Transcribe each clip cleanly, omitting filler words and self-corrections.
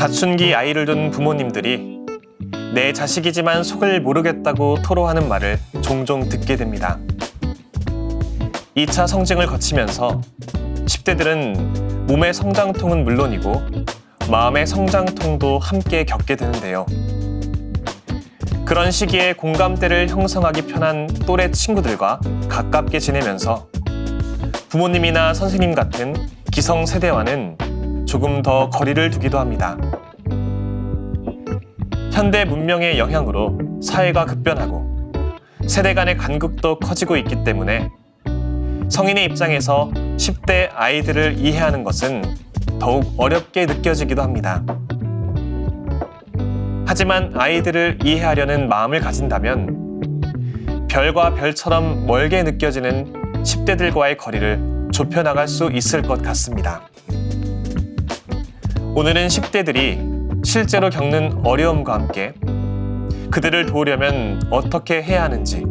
사춘기 아이를 둔 부모님들이 내 자식이지만 속을 모르겠다고 토로하는 말을 종종 듣게 됩니다. 2차 성징을 거치면서 10대들은 몸의 성장통은 물론이고 마음의 성장통도 함께 겪게 되는데요. 그런 시기에 공감대를 형성하기 편한 또래 친구들과 가깝게 지내면서 부모님이나 선생님 같은 기성세대와는 조금 더 거리를 두기도 합니다. 현대 문명의 영향으로 사회가 급변하고 세대 간의 간극도 커지고 있기 때문에 성인의 입장에서 10대 아이들을 이해하는 것은 더욱 어렵게 느껴지기도 합니다. 하지만 아이들을 이해하려는 마음을 가진다면 별과 별처럼 멀게 느껴지는 10대들과의 거리를 좁혀나갈 수 있을 것 같습니다. 오늘은 10대들이 실제로 겪는 어려움과 함께 그들을 도우려면 어떻게 해야 하는지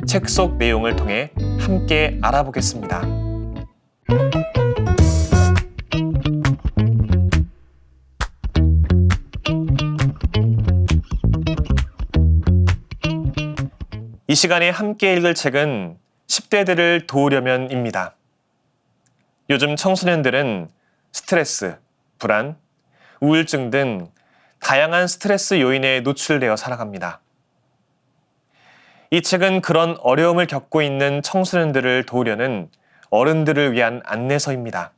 책 속 내용을 통해 함께 알아보겠습니다. 이 시간에 함께 읽을 책은 10대들을 도우려면입니다. 요즘 청소년들은 스트레스, 불안, 우울증 등 다양한 스트레스 요인에 노출되어 살아갑니다. 이 책은 그런 어려움을 겪고 있는 청소년들을 도우려는 어른들을 위한 안내서입니다.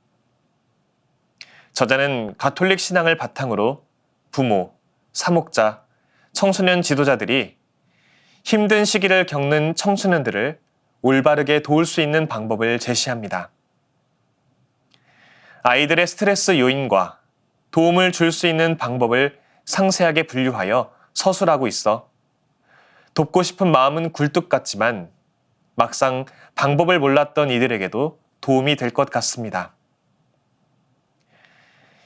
저자는 가톨릭 신앙을 바탕으로 부모, 사목자, 청소년 지도자들이 힘든 시기를 겪는 청소년들을 올바르게 도울 수 있는 방법을 제시합니다. 아이들의 스트레스 요인과 도움을 줄 수 있는 방법을 상세하게 분류하여 서술하고 있어 돕고 싶은 마음은 굴뚝 같지만 막상 방법을 몰랐던 이들에게도 도움이 될 것 같습니다.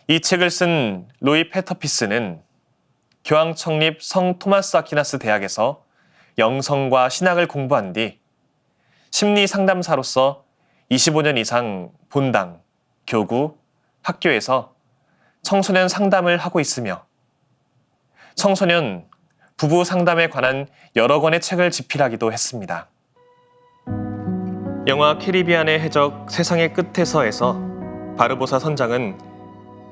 이 책을 쓴 로이 페터피스는 교황 창립 성 토마스 아퀴나스 대학에서 영성과 신학을 공부한 뒤 심리 상담사로서 25년 이상 본당, 교구, 학교에서 청소년 상담을 하고 있으며 청소년, 부부 상담에 관한 여러 권의 책을 집필하기도 했습니다. 영화 캐리비안의 해적 세상의 끝에서에서 바르보사 선장은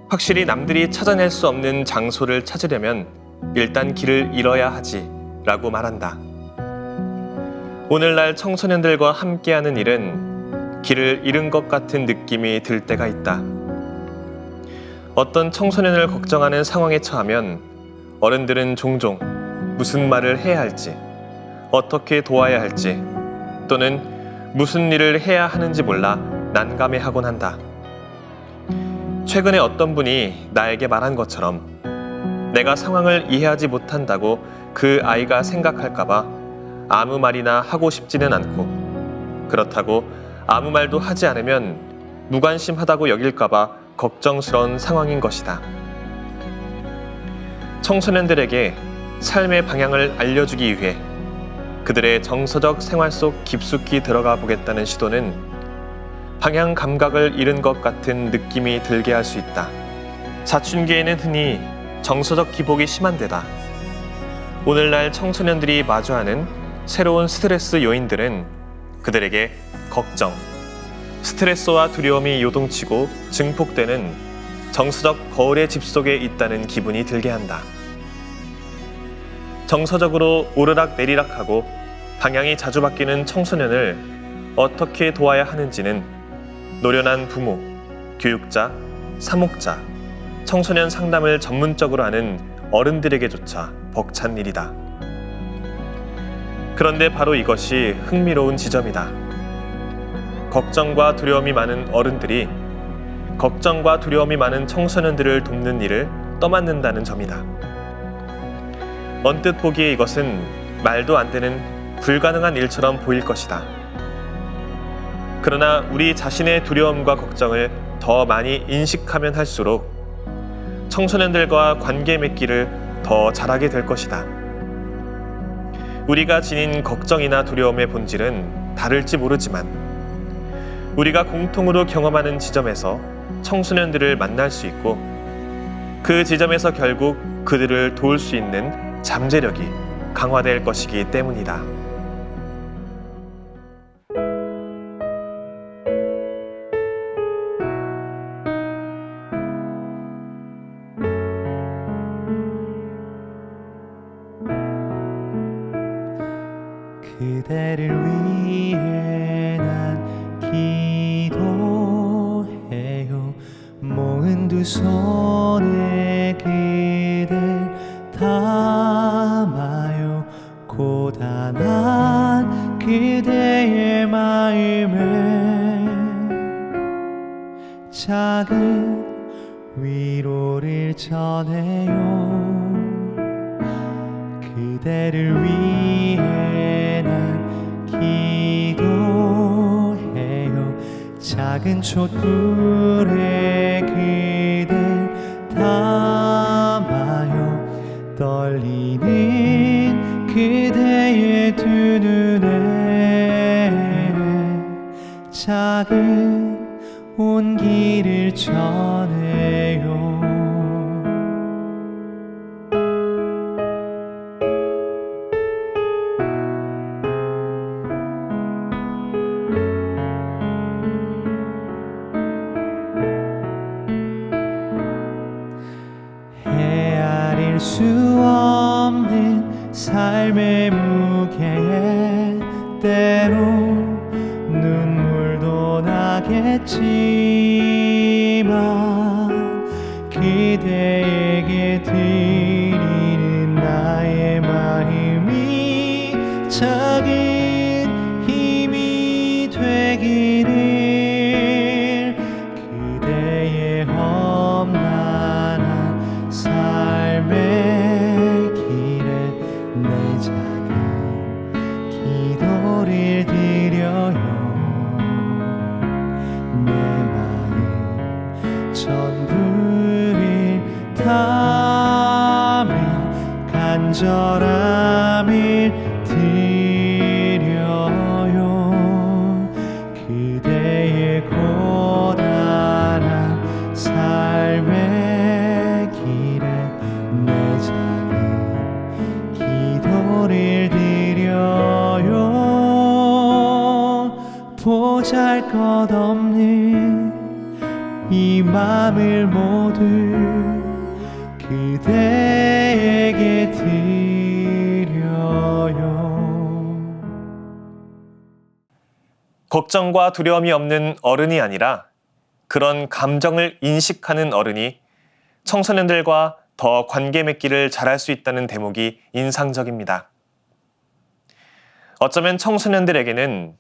확실히 남들이 찾아낼 수 없는 장소를 찾으려면 일단 길을 잃어야 하지 라고 말한다. 오늘날 청소년들과 함께하는 일은 길을 잃은 것 같은 느낌이 들 때가 있다. 어떤 청소년을 걱정하는 상황에 처하면 어른들은 종종 무슨 말을 해야 할지, 어떻게 도와야 할지, 또는 무슨 일을 해야 하는지 몰라 난감해하곤 한다. 최근에 어떤 분이 나에게 말한 것처럼 내가 상황을 이해하지 못한다고 그 아이가 생각할까봐 아무 말이나 하고 싶지는 않고 그렇다고 아무 말도 하지 않으면 무관심하다고 여길까봐 걱정스러운 상황인 것이다. 청소년들에게 삶의 방향을 알려주기 위해 그들의 정서적 생활 속 깊숙이 들어가 보겠다는 시도는 방향 감각을 잃은 것 같은 느낌이 들게 할 수 있다. 사춘기에는 흔히 정서적 기복이 심한 데다 오늘날 청소년들이 마주하는 새로운 스트레스 요인들은 그들에게 걱정, 스트레스와 두려움이 요동치고 증폭되는 정서적 거울의 집 속에 있다는 기분이 들게 한다. 정서적으로 오르락 내리락하고 방향이 자주 바뀌는 청소년을 어떻게 도와야 하는지는 노련한 부모, 교육자, 사목자, 청소년 상담을 전문적으로 하는 어른들에게조차 벅찬 일이다. 그런데 바로 이것이 흥미로운 지점이다. 걱정과 두려움이 많은 어른들이 걱정과 두려움이 많은 청소년들을 돕는 일을 떠맡는다는 점이다. 언뜻 보기에 이것은 말도 안 되는 불가능한 일처럼 보일 것이다. 그러나 우리 자신의 두려움과 걱정을 더 많이 인식하면 할수록 청소년들과 관계 맺기를 더 잘하게 될 것이다. 우리가 지닌 걱정이나 두려움의 본질은 다를지 모르지만 우리가 공통으로 경험하는 지점에서 청소년들을 만날 수 있고 그 지점에서 결국 그들을 도울 수 있는 잠재력이 강화될 것이기 때문이다. 그대를 위해 난 기도해요. 모은 두 손에 그댈 담아요. 고단한 그대의 마음에 작은 위로를 전해요. 그대를 위해 난 기도해요. 작은 촛불에 그댈 담아요. 떨리는 그대의 두 눈에 작은 온기를 전해요. 헤아릴 수 없는 삶의 무게에 때로 눈물도 나겠지만 그대에게 드리는 나의 마음이 작은 힘이 되기를. 그대의 험난한 삶의 길에 내 작은 기도를 드려요. 내 마음 전부를 담은 간절함을 드려요. 그대의 고단한 삶의 길에 내 작은 기도를 드려요. 보잘것없는 이 맘을 모두 그대에게 드려요. 걱정과 두려움이 없는 어른이 아니라 그런 감정을 인식하는 어른이 청소년들과 더 관계 맺기를 잘할 수 있다는 대목이 인상적입니다. 어쩌면 청소년들에게는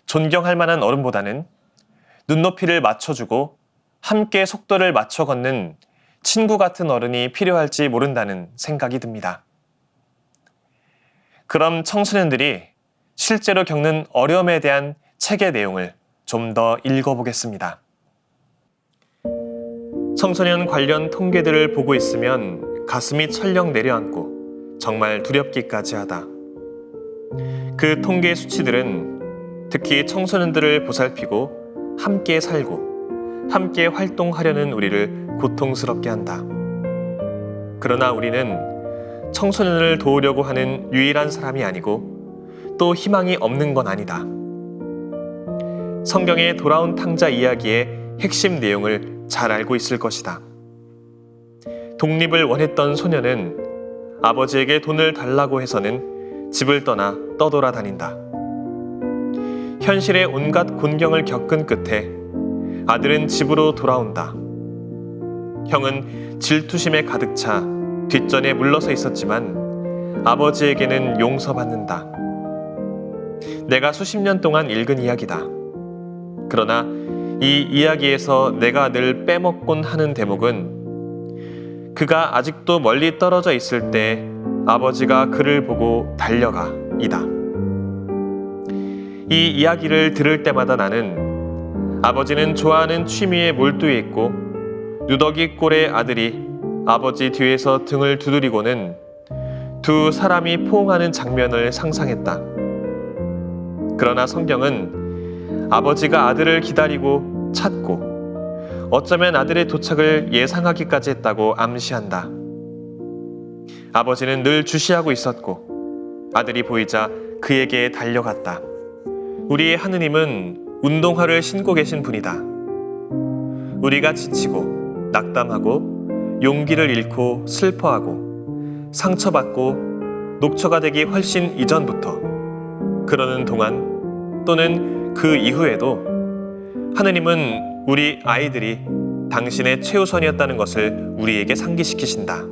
존경할 만한 어른보다는 눈높이를 맞춰주고 함께 속도를 맞춰 걷는 친구 같은 어른이 필요할지 모른다는 생각이 듭니다. 그럼 청소년들이 실제로 겪는 어려움에 대한 책의 내용을 좀 더 읽어보겠습니다. 청소년 관련 통계들을 보고 있으면 가슴이 철렁 내려앉고 정말 두렵기까지 하다. 그 통계 수치들은 특히 청소년들을 보살피고 함께 살고 함께 활동하려는 우리를 고통스럽게 한다. 그러나 우리는 청소년을 도우려고 하는 유일한 사람이 아니고 또 희망이 없는 건 아니다. 성경의 돌아온 탕자 이야기의 핵심 내용을 잘 알고 있을 것이다. 독립을 원했던 소년은 아버지에게 돈을 달라고 해서는 집을 떠나 떠돌아다닌다. 현실의 온갖 곤경을 겪은 끝에 아들은 집으로 돌아온다. 형은 질투심에 가득 차 뒷전에 물러서 있었지만 아버지에게는 용서받는다. 내가 수십 년 동안 읽은 이야기다. 그러나 이 이야기에서 내가 늘 빼먹곤 하는 대목은 그가 아직도 멀리 떨어져 있을 때 아버지가 그를 보고 달려가 이다. 이 이야기를 들을 때마다 나는 아버지는 좋아하는 취미에 몰두해 있고 누더기 꼴의 아들이 아버지 뒤에서 등을 두드리고는 두 사람이 포옹하는 장면을 상상했다. 그러나 성경은 아버지가 아들을 기다리고 찾고 어쩌면 아들의 도착을 예상하기까지 했다고 암시한다. 아버지는 늘 주시하고 있었고 아들이 보이자 그에게 달려갔다. 우리의 하느님은 운동화를 신고 계신 분이다. 우리가 지치고 낙담하고 용기를 잃고 슬퍼하고 상처받고 녹초가 되기 훨씬 이전부터 그러는 동안 또는 그 이후에도 하느님은 우리 아이들이 당신의 최우선이었다는 것을 우리에게 상기시키신다.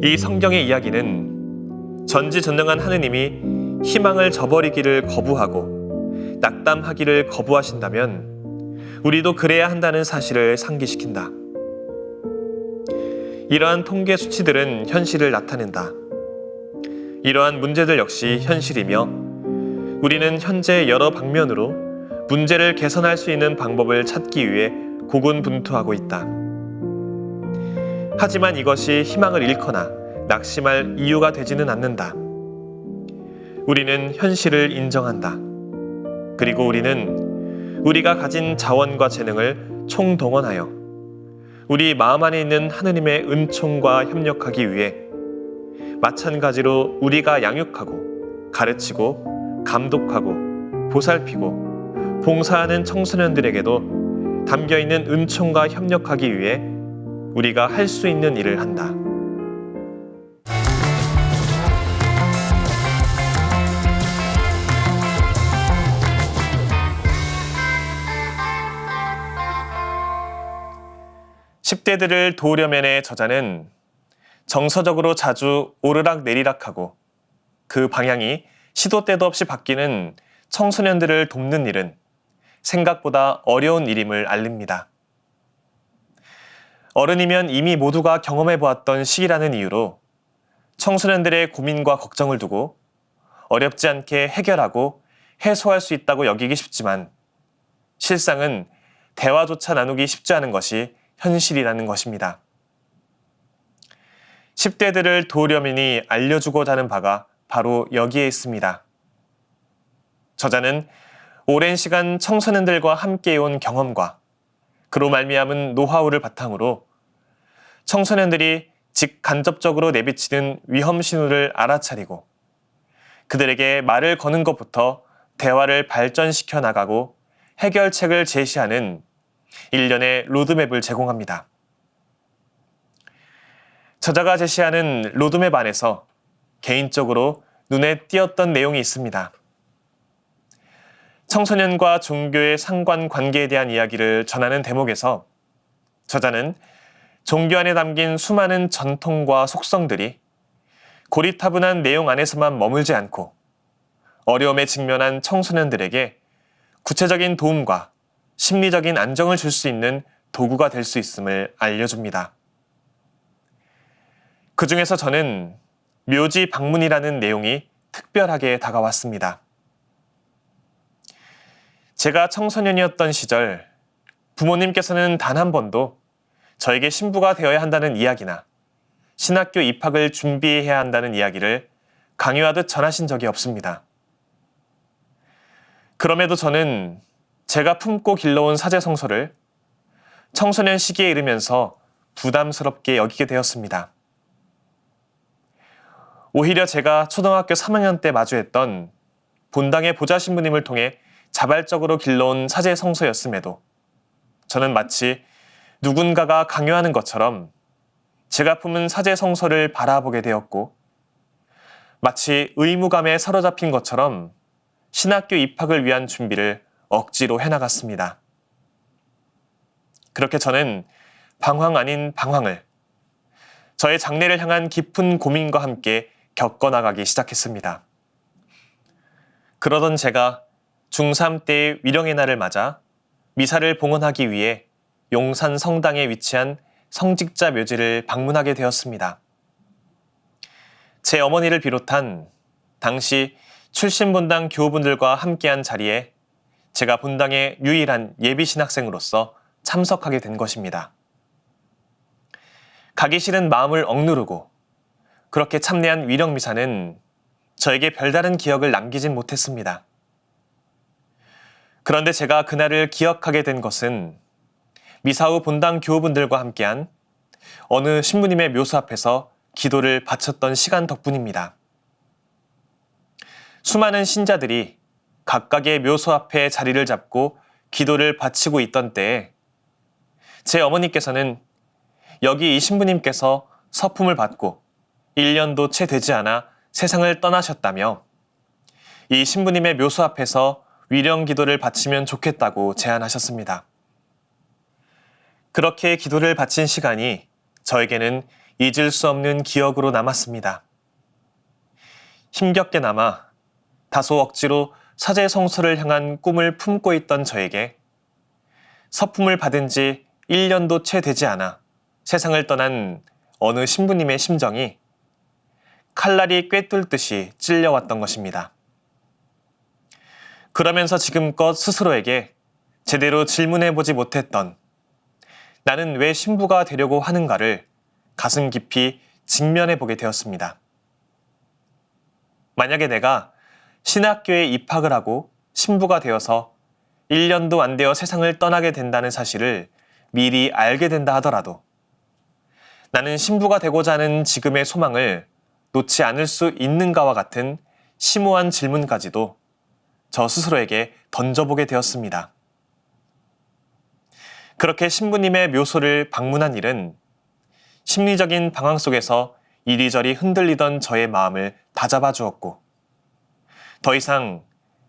이 성경의 이야기는 전지전능한 하느님이 희망을 저버리기를 거부하고 낙담하기를 거부하신다면 우리도 그래야 한다는 사실을 상기시킨다. 이러한 통계 수치들은 현실을 나타낸다. 이러한 문제들 역시 현실이며 우리는 현재 여러 방면으로 문제를 개선할 수 있는 방법을 찾기 위해 고군분투하고 있다. 하지만 이것이 희망을 잃거나 낙심할 이유가 되지는 않는다. 우리는 현실을 인정한다. 그리고 우리는 우리가 가진 자원과 재능을 총동원하여 우리 마음 안에 있는 하느님의 은총과 협력하기 위해 마찬가지로 우리가 양육하고 가르치고 감독하고 보살피고 봉사하는 청소년들에게도 담겨있는 은총과 협력하기 위해 우리가 할 수 있는 일을 한다. (10대들을) 도우려면의 저자는 정서적으로 자주 오르락내리락하고 그 방향이 시도 때도 없이 바뀌는 청소년들을 돕는 일은 생각보다 어려운 일임을 알립니다. 어른이면 이미 모두가 경험해보았던 시기라는 이유로 청소년들의 고민과 걱정을 두고 어렵지 않게 해결하고 해소할 수 있다고 여기기 쉽지만 실상은 대화조차 나누기 쉽지 않은 것이 현실이라는 것입니다. 10대들을 도우려면이 알려주고자 하는 바가 바로 여기에 있습니다. 저자는 오랜 시간 청소년들과 함께해온 경험과 그로 말미암은 노하우를 바탕으로 청소년들이 직간접적으로 내비치는 위험 신호를 알아차리고 그들에게 말을 거는 것부터 대화를 발전시켜 나가고 해결책을 제시하는 일련의 로드맵을 제공합니다. 저자가 제시하는 로드맵 안에서 개인적으로 눈에 띄었던 내용이 있습니다. 청소년과 종교의 상관관계에 대한 이야기를 전하는 대목에서 저자는 종교 안에 담긴 수많은 전통과 속성들이 고리타분한 내용 안에서만 머물지 않고 어려움에 직면한 청소년들에게 구체적인 도움과 심리적인 안정을 줄 수 있는 도구가 될 수 있음을 알려줍니다. 그 중에서 저는 묘지 방문이라는 내용이 특별하게 다가왔습니다. 제가 청소년이었던 시절 부모님께서는 단 한 번도 저에게 신부가 되어야 한다는 이야기나 신학교 입학을 준비해야 한다는 이야기를 강요하듯 전하신 적이 없습니다. 그럼에도 저는 제가 품고 길러온 사제성서를 청소년 시기에 이르면서 부담스럽게 여기게 되었습니다. 오히려 제가 초등학교 3학년 때 마주했던 본당의 보좌 신부님을 통해 자발적으로 길러온 사제성서였음에도 저는 마치 누군가가 강요하는 것처럼 제가 품은 사제성서를 바라보게 되었고 마치 의무감에 사로잡힌 것처럼 신학교 입학을 위한 준비를 억지로 해나갔습니다. 그렇게 저는 방황 아닌 방황을 저의 장래를 향한 깊은 고민과 함께 겪어나가기 시작했습니다. 그러던 제가 중3 때의 위령의 날을 맞아 미사를 봉헌하기 위해 용산 성당에 위치한 성직자 묘지를 방문하게 되었습니다. 제 어머니를 비롯한 당시 출신 본당 교우분들과 함께한 자리에 제가 본당의 유일한 예비 신학생으로서 참석하게 된 것입니다. 가기 싫은 마음을 억누르고 그렇게 참내한 위령 미사는 저에게 별다른 기억을 남기진 못했습니다. 그런데 제가 그날을 기억하게 된 것은 미사 후 본당 교우분들과 함께한 어느 신부님의 묘소 앞에서 기도를 바쳤던 시간 덕분입니다. 수많은 신자들이 각각의 묘소 앞에 자리를 잡고 기도를 바치고 있던 때에 제 어머니께서는 여기 이 신부님께서 서품을 받고 1년도 채 되지 않아 세상을 떠나셨다며 이 신부님의 묘소 앞에서 위령 기도를 바치면 좋겠다고 제안하셨습니다. 그렇게 기도를 바친 시간이 저에게는 잊을 수 없는 기억으로 남았습니다. 힘겹게나마 다소 억지로 사제 성소를 향한 꿈을 품고 있던 저에게 서품을 받은 지 1년도 채 되지 않아 세상을 떠난 어느 신부님의 심정이 칼날이 꿰뚫듯이 찔려왔던 것입니다. 그러면서 지금껏 스스로에게 제대로 질문해보지 못했던 나는 왜 신부가 되려고 하는가를 가슴 깊이 직면해보게 되었습니다. 만약에 내가 신학교에 입학을 하고 신부가 되어서 1년도 안 되어 세상을 떠나게 된다는 사실을 미리 알게 된다 하더라도 나는 신부가 되고자 하는 지금의 소망을 놓지 않을 수 있는가와 같은 심오한 질문까지도 저 스스로에게 던져보게 되었습니다. 그렇게 신부님의 묘소를 방문한 일은 심리적인 방황 속에서 이리저리 흔들리던 저의 마음을 다잡아 주었고 더 이상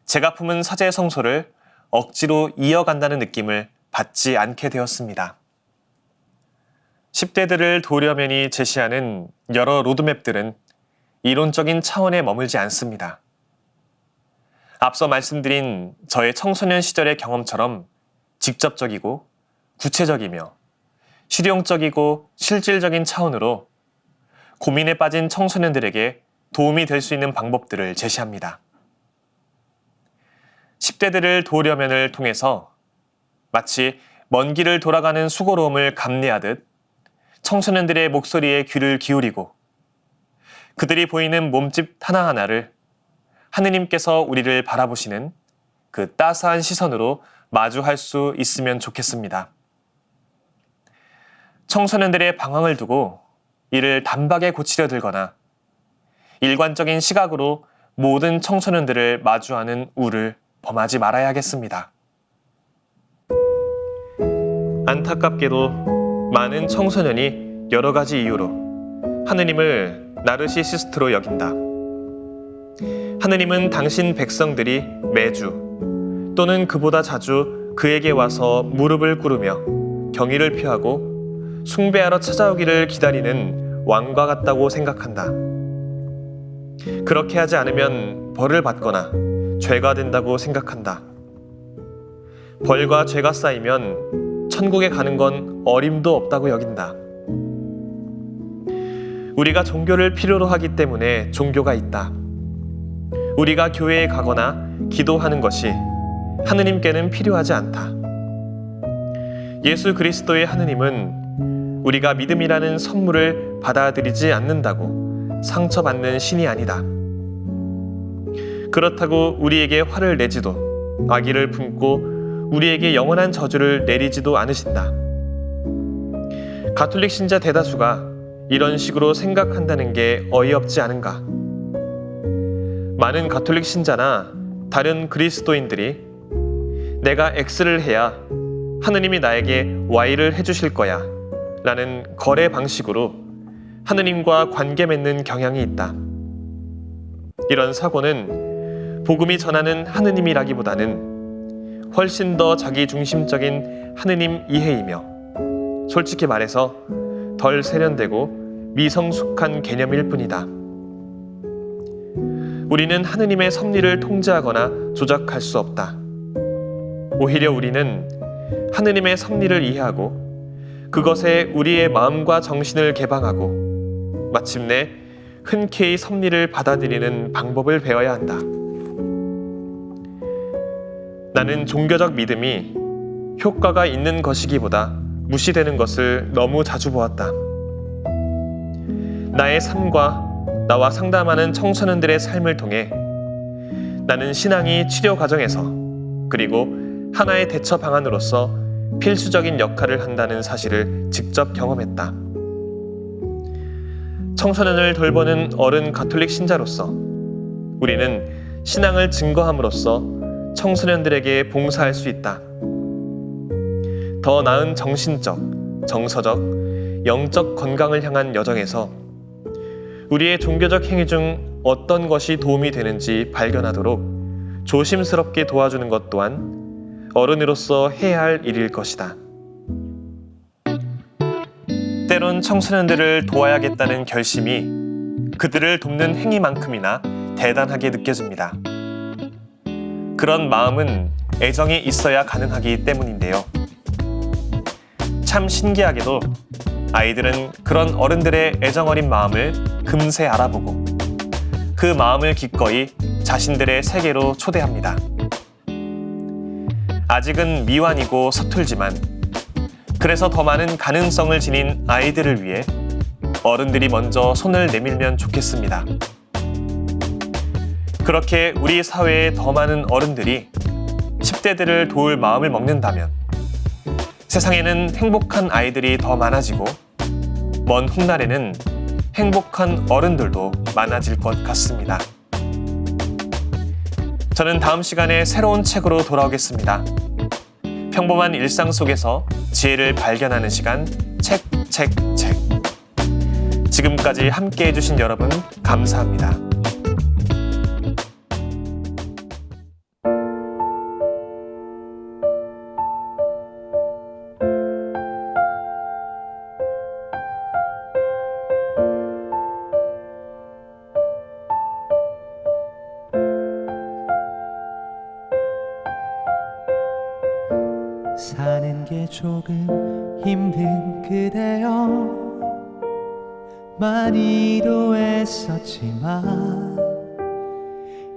제가 품은 사제 성소를 억지로 이어간다는 느낌을 받지 않게 되었습니다. 10대들을 도려면이 제시하는 여러 로드맵들은 이론적인 차원에 머물지 않습니다. 앞서 말씀드린 저의 청소년 시절의 경험처럼 직접적이고 구체적이며 실용적이고 실질적인 차원으로 고민에 빠진 청소년들에게 도움이 될 수 있는 방법들을 제시합니다. 10대들을 도우려면을 통해서 마치 먼 길을 돌아가는 수고로움을 감내하듯 청소년들의 목소리에 귀를 기울이고 그들이 보이는 몸집 하나하나를 하느님께서 우리를 바라보시는 그 따스한 시선으로 마주할 수 있으면 좋겠습니다. 청소년들의 방황을 두고 이를 단박에 고치려 들거나 일관적인 시각으로 모든 청소년들을 마주하는 우를 범하지 말아야겠습니다. 안타깝게도 많은 청소년이 여러 가지 이유로 하느님을 나르시시스트로 여긴다. 하느님은 당신 백성들이 매주 또는 그보다 자주 그에게 와서 무릎을 꿇으며 경의를 표하고 숭배하러 찾아오기를 기다리는 왕과 같다고 생각한다. 그렇게 하지 않으면 벌을 받거나 죄가 된다고 생각한다. 벌과 죄가 쌓이면 천국에 가는 건 어림도 없다고 여긴다. 우리가 종교를 필요로 하기 때문에 종교가 있다. 우리가 교회에 가거나 기도하는 것이 하느님께는 필요하지 않다. 예수 그리스도의 하느님은 우리가 믿음이라는 선물을 받아들이지 않는다고 상처받는 신이 아니다. 그렇다고 우리에게 화를 내지도 악의를 품고 우리에게 영원한 저주를 내리지도 않으신다. 가톨릭 신자 대다수가 이런 식으로 생각한다는 게 어이없지 않은가? 많은 가톨릭 신자나 다른 그리스도인들이 내가 X를 해야 하느님이 나에게 Y를 해주실 거야 라는 거래 방식으로 하느님과 관계 맺는 경향이 있다. 이런 사고는 복음이 전하는 하느님이라기보다는 훨씬 더 자기중심적인 하느님 이해이며 솔직히 말해서 덜 세련되고 미성숙한 개념일 뿐이다. 우리는 하느님의 섭리를 통제하거나 조작할 수 없다. 오히려 우리는 하느님의 섭리를 이해하고 그것에 우리의 마음과 정신을 개방하고 마침내 흔쾌히 섭리를 받아들이는 방법을 배워야 한다. 나는 종교적 믿음이 효과가 있는 것이기보다 무시되는 것을 너무 자주 보았다. 나의 삶과 나와 상담하는 청소년들의 삶을 통해 나는 신앙이 치료 과정에서 그리고 하나의 대처 방안으로서 필수적인 역할을 한다는 사실을 직접 경험했다. 청소년을 돌보는 어른 가톨릭 신자로서 우리는 신앙을 증거함으로써 청소년들에게 봉사할 수 있다. 더 나은 정신적, 정서적, 영적 건강을 향한 여정에서 우리의 종교적 행위 중 어떤 것이 도움이 되는지 발견하도록 조심스럽게 도와주는 것 또한 어른으로서 해야 할 일일 것이다. 때론 청소년들을 도와야겠다는 결심이 그들을 돕는 행위만큼이나 대단하게 느껴집니다. 그런 마음은 애정이 있어야 가능하기 때문인데요. 참 신기하게도 아이들은 그런 어른들의 애정어린 마음을 금세 알아보고 그 마음을 기꺼이 자신들의 세계로 초대합니다. 아직은 미완이고 서툴지만 그래서 더 많은 가능성을 지닌 아이들을 위해 어른들이 먼저 손을 내밀면 좋겠습니다. 그렇게 우리 사회에 더 많은 어른들이 10대들을 도울 마음을 먹는다면 세상에는 행복한 아이들이 더 많아지고 먼 훗날에는 행복한 어른들도 많아질 것 같습니다. 저는 다음 시간에 새로운 책으로 돌아오겠습니다. 평범한 일상 속에서 지혜를 발견하는 시간, 책. 지금까지 함께 해주신 여러분 감사합니다. 사는 게 조금 힘든 그대여 많이도 애썼지만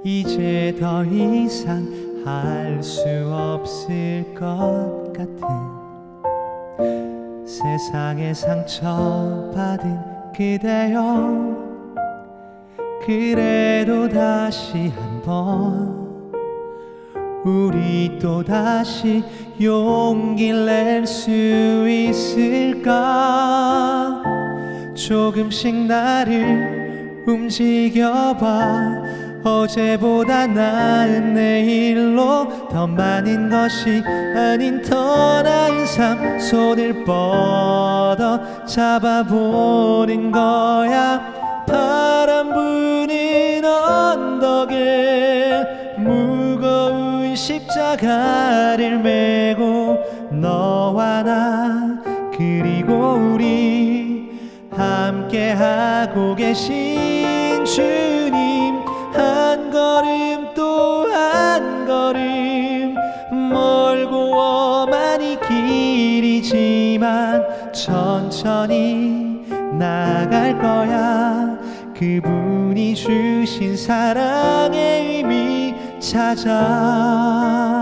이제 더 이상 할 수 없을 것 같은 세상에 상처받은 그대여 그래도 다시 한번 우리 또다시 용기를 낼 수 있을까? 조금씩 나를 움직여봐. 어제보다 나은 내일로 더 많은 것이 아닌 더 나은 삶 손을 뻗어 잡아보는 거야. 바람 부는 언덕에 무거운 십자가를 메고 너와 나 그리고 우리 함께 하고 계신 주님 한 걸음 또 한 걸음 멀고 험한 이 길이지만 천천히 나갈 거야. 그분이 주신 사랑의 의미 찾아